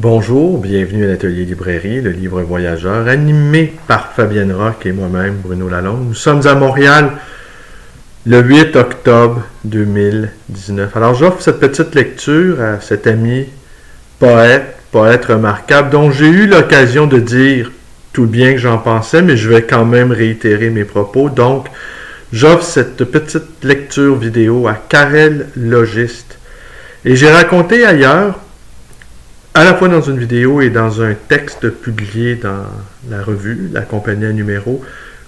Bonjour, bienvenue à l'Atelier Librairie, le livre voyageur, animé par Fabienne Roch et moi-même, Bruno Lalonde. Nous sommes à Montréal le 8 octobre 2019. Alors j'offre cette petite lecture à cet ami poète remarquable, dont j'ai eu l'occasion de dire tout le bien que j'en pensais, mais je vais quand même réitérer mes propos. Donc, j'offre cette petite lecture vidéo à Karel Logiste. Et j'ai raconté ailleurs, à la fois dans une vidéo et dans un texte publié dans la revue, La Compagnie à numéro,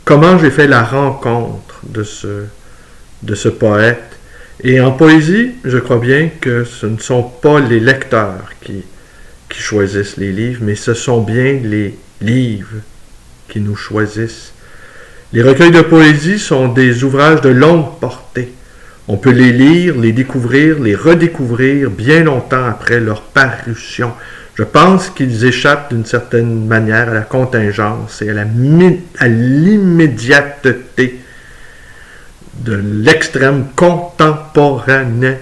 comment j'ai fait la rencontre de ce poète. Et en poésie, je crois bien que ce ne sont pas les lecteurs qui choisissent les livres, mais ce sont bien les livres qui nous choisissent. Les recueils de poésie sont des ouvrages de longue portée. On peut les lire, les découvrir, les redécouvrir bien longtemps après leur parution. Je pense qu'ils échappent d'une certaine manière à la contingence et à l'immédiateté de l'extrême contemporanéité.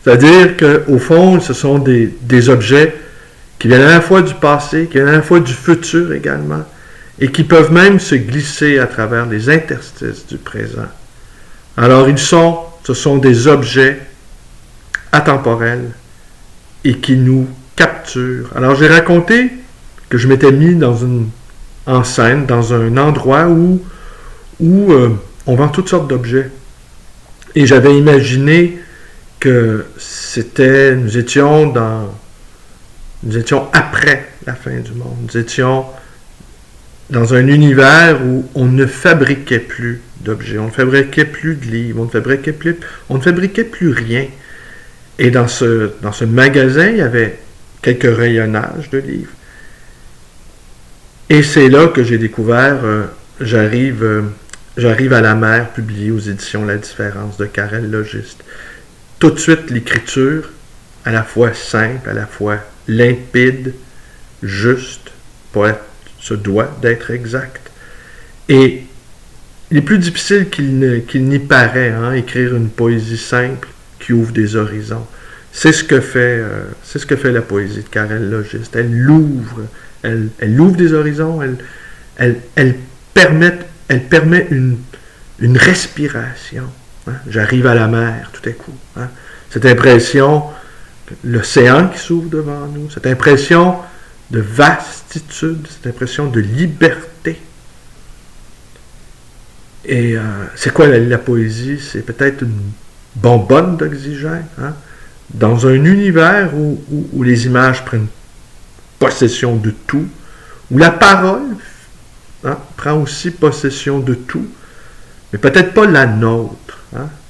C'est-à-dire qu'au fond, ce sont des objets qui viennent à la fois du passé, qui viennent à la fois du futur également, et qui peuvent même se glisser à travers les interstices du présent. Alors ce sont des objets atemporels et qui nous capturent. Alors j'ai raconté que je m'étais mis en scène, dans un endroit où on vend toutes sortes d'objets. Et j'avais imaginé que nous étions après la fin du monde. Nous étions dans un univers où on ne fabriquait plus d'objets, on ne fabriquait plus de livres, on ne fabriquait plus rien. Et dans ce magasin, il y avait quelques rayonnages de livres. Et c'est là que j'ai découvert J'arrive à la mer, publié aux éditions La Différence de Karel Logiste. Tout de suite, l'écriture, à la fois simple, à la fois limpide, juste, poète se doit d'être exact. Et il est plus difficile qu'il n'y paraît, écrire une poésie simple qui ouvre des horizons. C'est ce que fait la poésie de Karel Logiste. Elle ouvre des horizons, elle permet une respiration. J'arrive à la mer tout à coup. Cette impression, l'océan qui s'ouvre devant nous, cette impression de vastitude, cette impression de liberté. Et c'est quoi la poésie? C'est peut-être une bonbonne d'oxygène, dans un univers où les images prennent possession de tout, où la parole prend aussi possession de tout, mais peut-être pas la nôtre.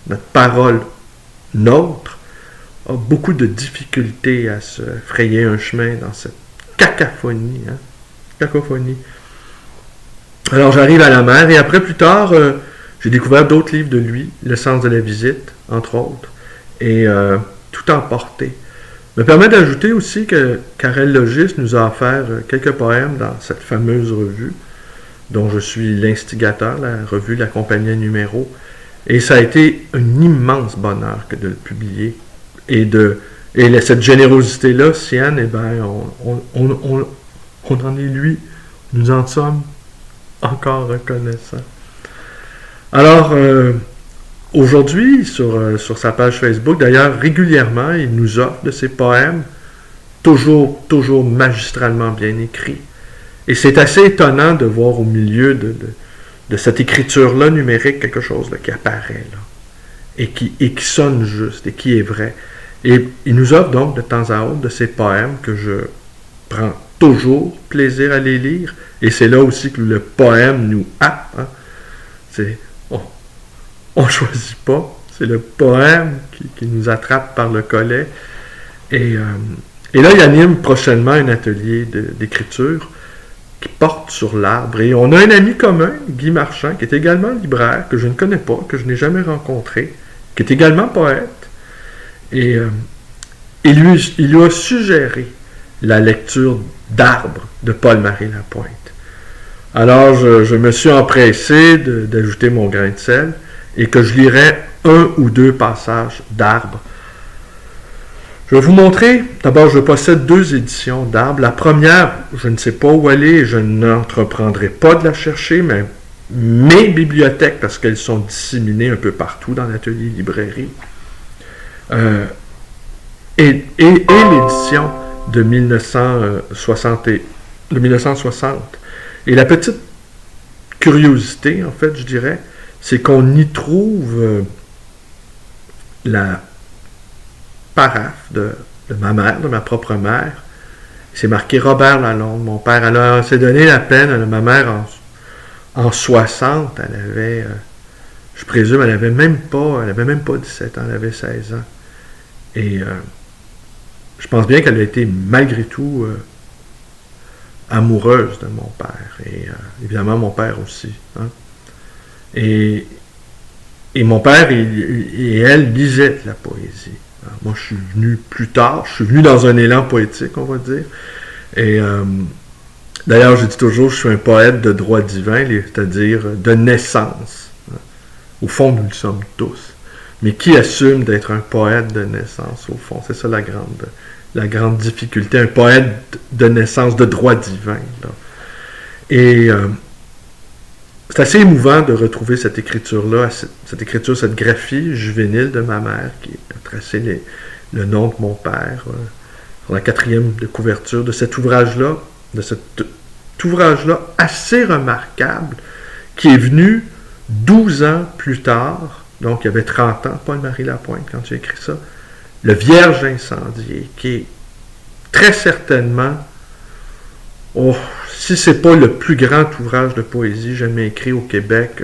Notre parole, nôtre, a beaucoup de difficultés à se frayer un chemin dans cette cacophonie. Alors j'arrive à la mer et après, plus tard, j'ai découvert d'autres livres de lui, Le sens de la visite, entre autres, et Tout emporté. Me permet d'ajouter aussi que Karel Logiste nous a offert quelques poèmes dans cette fameuse revue, dont je suis l'instigateur, la revue La Compagnie à numéro, et ça a été un immense bonheur que de le publier, et cette générosité-là, sienne, on en est lui, nous en sommes encore reconnaissants. Alors, aujourd'hui, sur sa page Facebook, d'ailleurs, régulièrement, il nous offre de ses poèmes, toujours magistralement bien écrits. Et c'est assez étonnant de voir au milieu de cette écriture-là numérique quelque chose qui apparaît, et qui sonne juste, et qui est vrai. Et il nous offre donc de temps à autre de ces poèmes que je prends toujours plaisir à les lire. Et c'est là aussi que le poème nous happe. On ne choisit pas. C'est le poème qui nous attrape par le collet. Et là, il anime prochainement un atelier d'écriture qui porte sur l'arbre. Et on a un ami commun, Guy Marchand, qui est également libraire, que je ne connais pas, que je n'ai jamais rencontré, qui est également poète. Et il lui a suggéré la lecture d'Arbre de Paul-Marie Lapointe. Alors, je me suis empressé d'ajouter mon grain de sel et que je lirai un ou deux passages d'Arbre Je vais vous montrer, d'abord, je possède 2 éditions d'Arbre. La première, je ne sais pas où elle est, je n'entreprendrai pas de la chercher, mais mes bibliothèques, parce qu'elles sont disséminées un peu partout dans l'atelier librairie, et l'édition de 1960. Et la petite curiosité, en fait, je dirais, c'est qu'on y trouve la paraphe de ma mère, de ma propre mère. C'est marqué Robert Lalonde, mon père. Alors, elle s'est donné la peine, ma mère, en 60, elle avait, je présume, elle avait même pas 17 ans, elle avait 16 ans. Et je pense bien qu'elle a été, malgré tout, amoureuse de mon père. Et évidemment, mon père aussi. Hein. Et mon père et elle lisaient de la poésie. Alors, moi, je suis venu plus tard. Je suis venu dans un élan poétique, on va dire. Et d'ailleurs, je dis toujours, je suis un poète de droit divin, c'est-à-dire de naissance. Hein. Au fond, nous le sommes tous. Mais qui assume d'être un poète de naissance, au fond? C'est ça la grande difficulté. Un poète de naissance, de droit divin. Là. Et c'est assez émouvant de retrouver cette écriture-là, cette graphie juvénile de ma mère qui a tracé le nom de mon père sur la 4e de couverture de cet ouvrage-là, assez remarquable, qui est venu 12 ans plus tard, donc il y avait 30 ans, Paul-Marie Lapointe, quand tu as écrit ça, Le Vierge incendié, qui est très certainement, si c'est pas le plus grand ouvrage de poésie jamais écrit au Québec,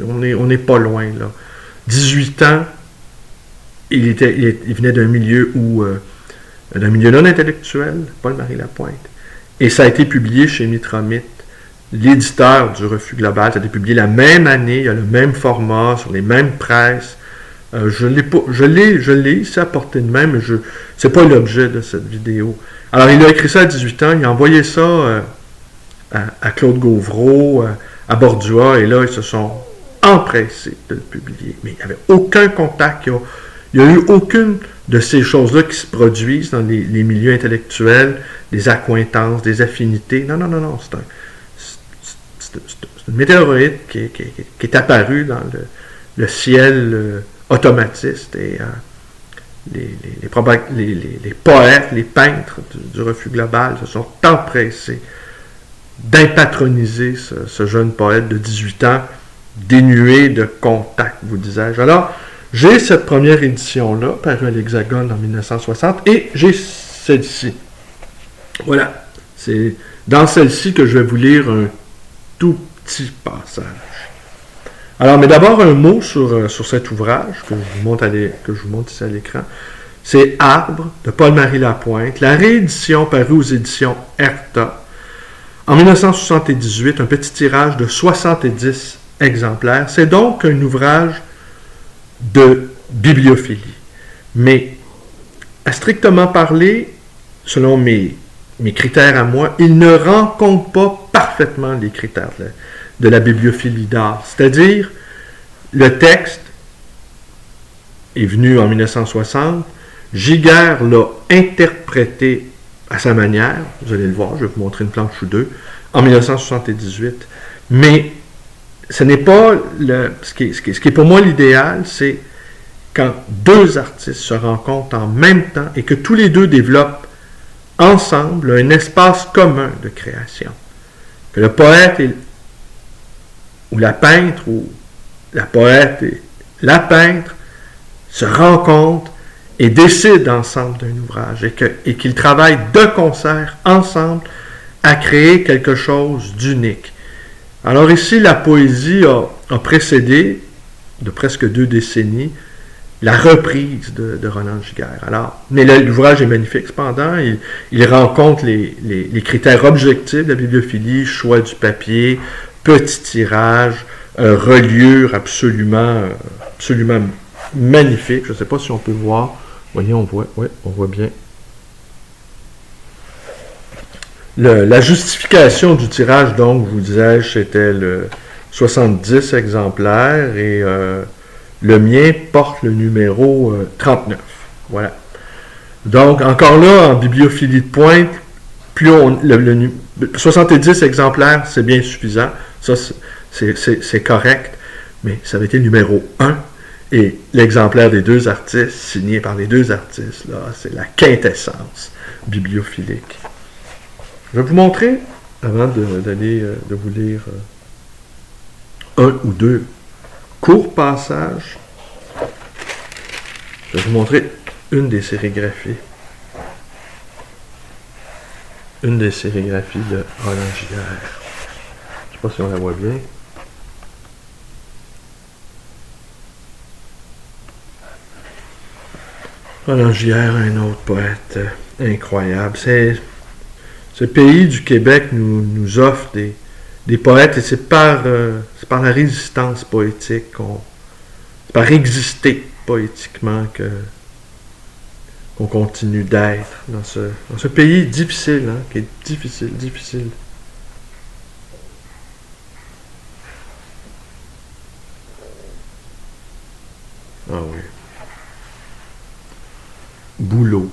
on n'est pas loin, là. 18 ans, il venait d'un milieu non intellectuel, Paul-Marie Lapointe, et ça a été publié chez Mitromite, l'éditeur du Refus Global. Ça a été publié la même année, il y a le même format, sur les mêmes presses. Je l'ai ici à portée de main, mais c'est pas l'objet de cette vidéo. Alors, il a écrit ça à 18 ans, il a envoyé ça à Claude Gauvreau, à Bordua, et là, ils se sont empressés de le publier. Mais il n'y avait aucun contact, il n'y a eu aucune de ces choses-là qui se produisent dans les milieux intellectuels, des accointances, des affinités. Non, c'est une météorite qui est apparue dans le ciel automatiste, et les poètes, les peintres du Refus Global se sont empressés d'impatroniser ce jeune poète de 18 ans, dénué de contact, vous disais-je. Alors, j'ai cette première édition-là, parue à l'Hexagone en 1960, et j'ai celle-ci. Voilà, c'est dans celle-ci que je vais vous lire un tout petit passage. Alors, mais d'abord, un mot sur cet ouvrage que je vous montre ici à l'écran. C'est Arbre, de Paul-Marie Lapointe, la réédition parue aux éditions Erta. En 1978, un petit tirage de 70 exemplaires. C'est donc un ouvrage de bibliophilie. Mais, à strictement parler, selon mes critères à moi, il ne rencontre pas parfaitement les critères de la bibliophilie d'art. C'est-à-dire, le texte est venu en 1960, Giguère l'a interprété à sa manière, vous allez le voir, je vais vous montrer une planche ou deux, en 1978. Mais ce n'est pas ce qui est pour moi l'idéal, c'est quand 2 artistes se rencontrent en même temps et que tous les 2 développent ensemble un espace commun de création. Que le poète ou la peintre, ou la poète et la peintre se rencontrent et décident ensemble d'un ouvrage et qu'ils travaillent de concert ensemble à créer quelque chose d'unique. Alors ici, la poésie a précédé, de presque 2 décennies, la reprise de Roland Giguère. Alors, mais l'ouvrage est magnifique, cependant. Il rencontre les critères objectifs de la bibliophilie, choix du papier, petit tirage, reliure absolument magnifique. Je ne sais pas si on peut voir. Voyez, on voit bien. La justification du tirage, donc, vous disais-je, c'était le 70 exemplaires, et le mien porte le numéro 39. Voilà. Donc, encore là, en bibliophilie de pointe, plus on, 70 exemplaires, c'est bien suffisant. Ça, c'est correct. Mais ça avait été numéro 1. Et l'exemplaire des deux artistes, signé par les deux artistes, là, c'est la quintessence bibliophilique. Je vais vous montrer, avant d'aller de vous lire un ou deux courts passages, je vais vous montrer une des sérigraphies. Une des sérigraphies de Hollanghière. Je ne sais pas si on la voit bien. Hollanghière, un autre poète incroyable. Ce pays du Québec nous offre des poètes et c'est par la résistance poétique, c'est par exister poétiquement qu'on continue d'être dans ce pays difficile, hein, qui est difficile. Ah oui. Bouleau,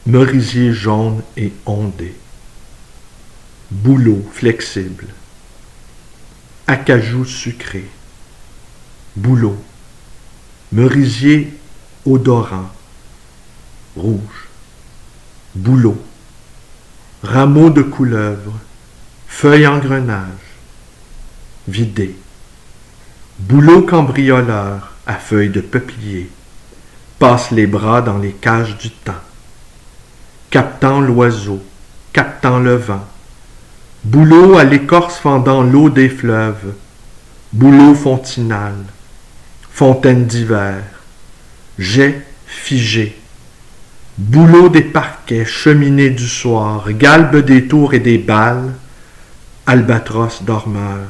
merisier jaune et ondé, bouleau flexible, acajou sucré, bouleau, merisier odorant, rouge, bouleau, rameau de couleuvre, feuille engrenage, vidé, bouleau cambrioleur à feuilles de peuplier, passe les bras dans les cages du temps, captant l'oiseau, captant le vent, bouleau à l'écorce fendant l'eau des fleuves, bouleau fontinal, fontaine d'hiver, jet figé, bouleau des parquets, cheminée du soir, galbe des tours et des balles, albatros dormeur,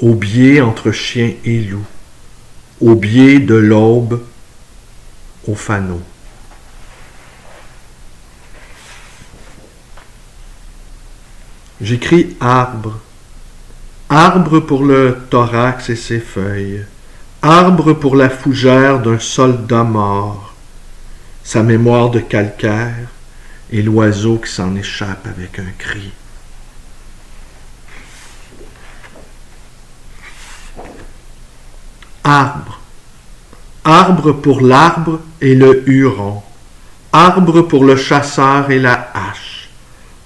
aubier entre chien et loup, aubier de l'aube au fanaux. J'écris arbre, arbre pour le thorax et ses feuilles, arbre pour la fougère d'un soldat mort, sa mémoire de calcaire et l'oiseau qui s'en échappe avec un cri. Arbre, arbre pour l'arbre et le huron, arbre pour le chasseur et la hache,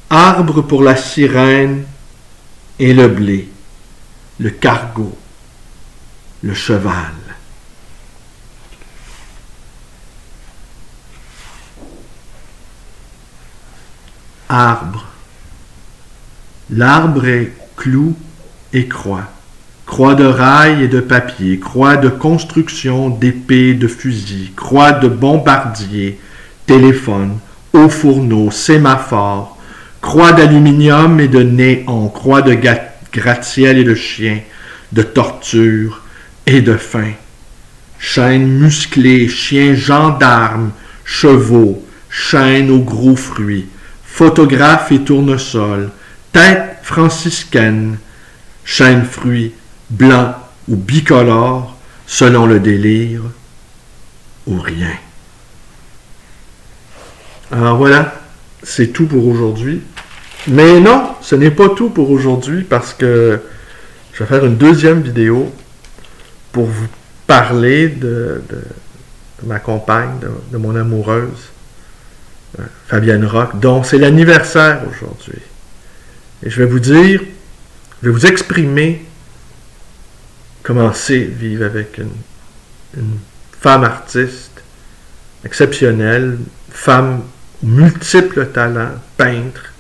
arbre pour la sirène et le blé, le cargo, le cheval. Arbre. L'arbre est clou et croix. Croix de rail et de papier, croix de construction, d'épée, de fusil, croix de bombardier, téléphone, haut fourneau, sémaphore, croix d'aluminium et de néon, croix de gratte-ciel et de chien, de torture et de faim. Chaînes musclées, chiens gendarmes, chevaux, chaînes aux gros fruits, photographes et tournesols, tête franciscaine, chaîne fruits, blanc ou bicolore, selon le délire, ou rien. Alors voilà, c'est tout pour aujourd'hui. Mais non, ce n'est pas tout pour aujourd'hui parce que je vais faire une deuxième vidéo pour vous parler de ma compagne, de mon amoureuse, Fabienne Rock, dont c'est l'anniversaire aujourd'hui. Et je vais vous dire, je vais vous exprimer comment c'est vivre avec une femme artiste exceptionnelle, femme aux multiples talents, peintre,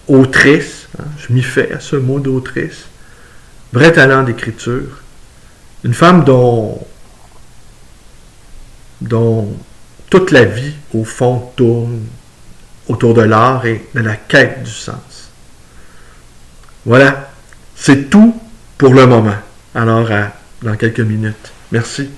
autrice, hein, je m'y fais à ce mot d'autrice, vrai talent d'écriture, une femme dont toute la vie, au fond, tourne autour de l'art et de la quête du sens. Voilà, c'est tout pour le moment. Alors, dans quelques minutes. Merci.